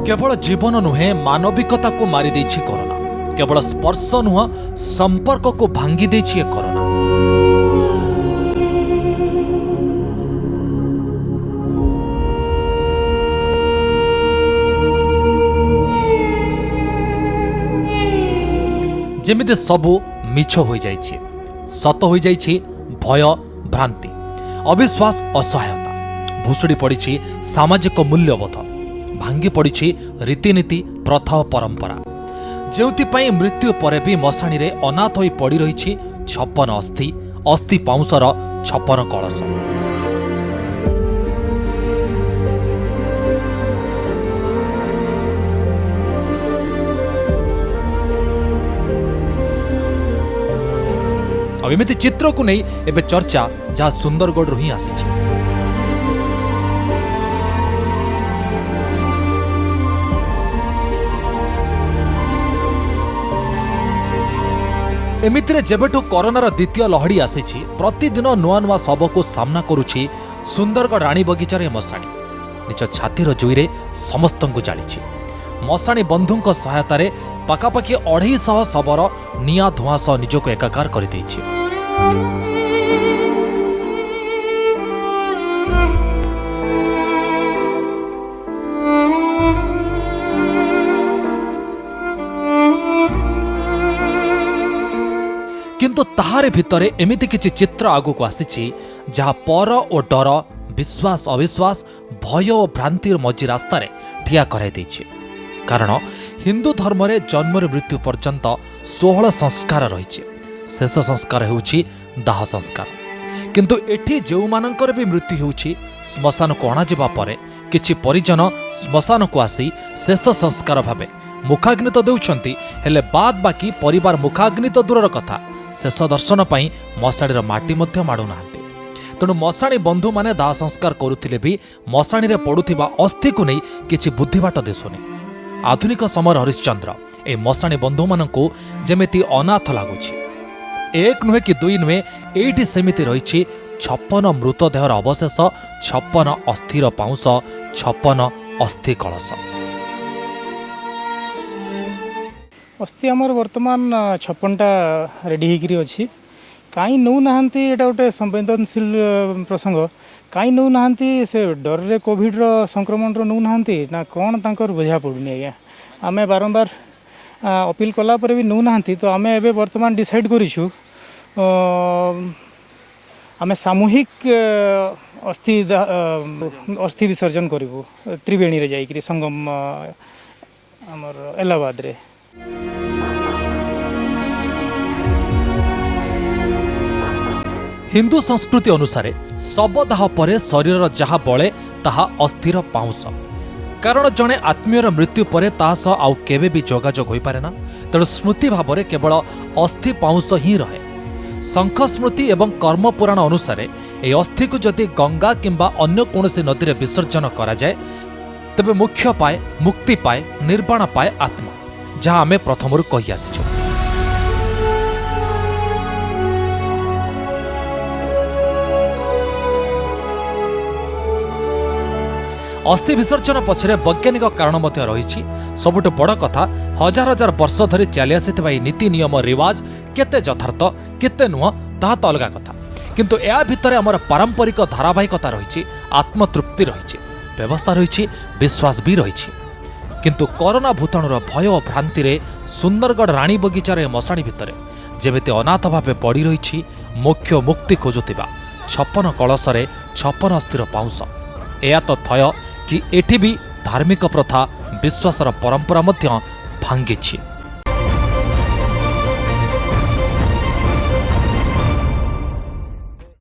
केवल जीवन नुहे मानविकता को मारी देछि कोरोना। केवल स्पर्श नुह संपर्क को भांगी देछि कोरोना। जेमिति सबु मिछ होई जाइछि, सत होई जाइछि भय भ्रांति, अविश्वास, असहायता, भुसुड़ी पड़िछि सामाजिक मूल्यबोध, भांगी पड़िछि रीतिनीति, प्रथा और परंपरा। जेउथिपाई मृत्यु परे भी मशाणी रे अनाथ होई पड़ी रहिछि 56 अस्थि, अस्थि पाउंसर 56 कलश। अब एमती चित्र को नहीं एबे चर्चा जहाँ सुंदरगढ़ ही आसी। एमितिरे जेबेठु कोरोनार द्वितीय लहड़ी आसी प्रतिदिन नुआ नुआ शव को सामना करुछि सुंदरगढ़ राणी बगीचार मशाणी। निज छातीर जुईरे समस्त जाली मशाणी बंधुंक सहायतार पाखापाखि 250 शवर निया धुआं सह निजको एकाकार कर देछि। किंतु ताहारे भितरे एमिति किछि चित्र आगुक आसीछि जहाँ पर और डर, विश्वास अविश्वास, भय और भ्रांतिर मझी रास्तार ठिया कराई देछि। कारण हिंदू धर्म रे जन्म मृत्यु पर्यंत 16 संस्कार रही। शेष संस्कार हेउछि दाह संस्कार। किंतु एठी जेउ मानकर भी मृत्यु हेउछि श्मशान को अणा जिबा परे किछि परिजन श्मशान को आसी शेष संस्कार भाबे मुखाग्नि तो देउछंती, हेले बाद बाकी परिवार मुखाग्नि तो दूरर कथा शेष दर्शन पाई मशाणीर माटी मध्य माडु नाहांती। तेणु मशाणी बंधु माने दाह संस्कार करुथिले भी मशाणी रे पडुथिबा अस्थि को नहीं किछि बुद्धिबाट दिसुनी। आधुनिक समय हरिश्चंद्र ए मशाणी बंधु मानकु जेमिति अनाथ लागुछि। एक नुहे कि दुई नुहे, एठी सेमिति रहिछि 56 मृतदेहर अवशेष, 56 अस्थिर पाउंस, 56 अस्थि कलश। अस्थि आमर वर्तमान 56टा रेडी होकरी अच्छी। कहीं नौ नाहांती, एटा गोटे संवेदनशील प्रसंग। कहीं नौ नाहांती से डर रे कोविड रो संक्रमण रो नौ नाहांती ना कौन तांकर बुझा पड़ुनी। आज्ञा आमे बारंबार अपील कला पर भी नौ नाहांती, तो आमे एबे वर्तमान डिसाइड करिछु आमे सामूहिक अस्थि विसर्जन करिवु त्रिवेणी रे जाइकरी संगम हमर इलाहाबाद रे। हिंदू संस्कृति अनुसार शवदाह परे शरीर जहाँ बळे ताहा अस्थिर पाउंस। कारण जड़े आत्मीयर मृत्यु परे ता सह आउ केबे भी जोगाजोग होई पारे ना। तेणु स्मृति भाव में केवल अस्थि पाउंस ही रहे। शंख स्मृति एवं कर्म पुराण अनुसार ए अस्थि को जदि गंगा किंबा अन्य कोनोसी नदी रे विसर्जन करा जाए तबे मोक्ष पाए, मुक्ति पाए, निर्वाण पाए आत्मा, जहाँ आमे प्रथमरु कहि आसिछु। अस्थि विसर्जन पछरे वैज्ञानिक कारण मध्य रही। सबुठ बड़ कथा हजार हजार वर्ष धरी चली आसिथिबा नीति नियम रिवाज केते यथार्थ केते नुह ताहा तो अलग कथा। किंतु या भितर आमर पारंपरिक धारावाहिकता रही, आत्मतृप्ति रही, व्यवस्था रही, विश्वास भी रही। किंतु कोरोना भूताणुर भय और भ्रांति रे सुंदरगढ़ राणी बगीचार मशाणी भितर जेमिति अनाथ भावे पड़ी रही मोक्ष मुक्ति खोजुथिबा 56 कलशरे 56 अस्थिर पाउंस। एया तो थय कि एठी भी धार्मिक प्रथा विश्वासर परंपरा मध्य भांगी।